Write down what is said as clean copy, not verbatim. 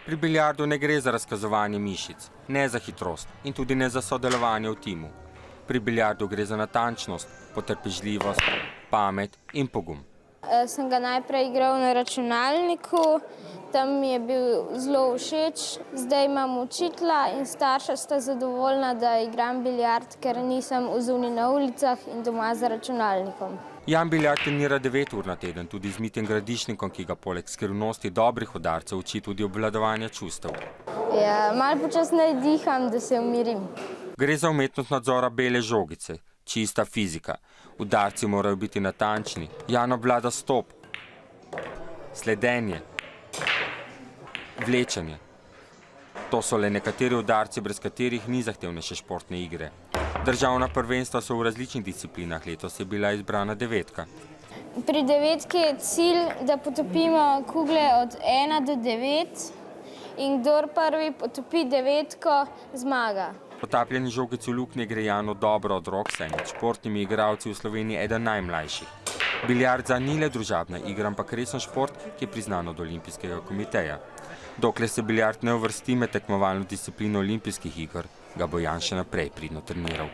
Pri biljardu ne gre za razkazovanje mišic, ne za hitrost in tudi ne za sodelovanje v timu. Pri biljardu gre za natančnost, potrpežljivost, pamet in pogum. Sem ga najprej igral na računalniku, tam mi je bil zelo všeč. Zdaj imam učitelja in starša sta zadovoljna, da igram biljard, ker nisem zunaj na ulicah in doma za računalnikom. Jan biljard trenira 9 ur na teden, tudi z Mitjem Gradišnikom, ki ga poleg skrivnosti dobrih udarcev uči tudi obvladovanja čustev. Ja, malo počasneje diham, da se umirim. Gre za umetnost nadzora bele žogice, čista fizika. Udarci morajo biti natančni. Jan obvlada stop, sledenje, vlečenje. To so le nekateri udarci, brez katerih ni zahtevnejše športne igre. Državna prvenstva so v različnih disciplinah, letos je bila izbrana 9. Pri 9 je cilj, da potopimo kugle od 1 do 9 in kdor prvi potopi 9, zmaga. Potapljanje žogic v luknje gre Janu dobro od rok, saj med športnimi igralci v Sloveniji eden najmlajših. Biljard zanj ni le družabna igra, ampak resen šport, ki je priznan od Olimpijskega komiteja. Dokler se biljard ne uvrsti med tekmovalno disciplino olimpijskih iger, ga bo Jan še naprej pridno treniral.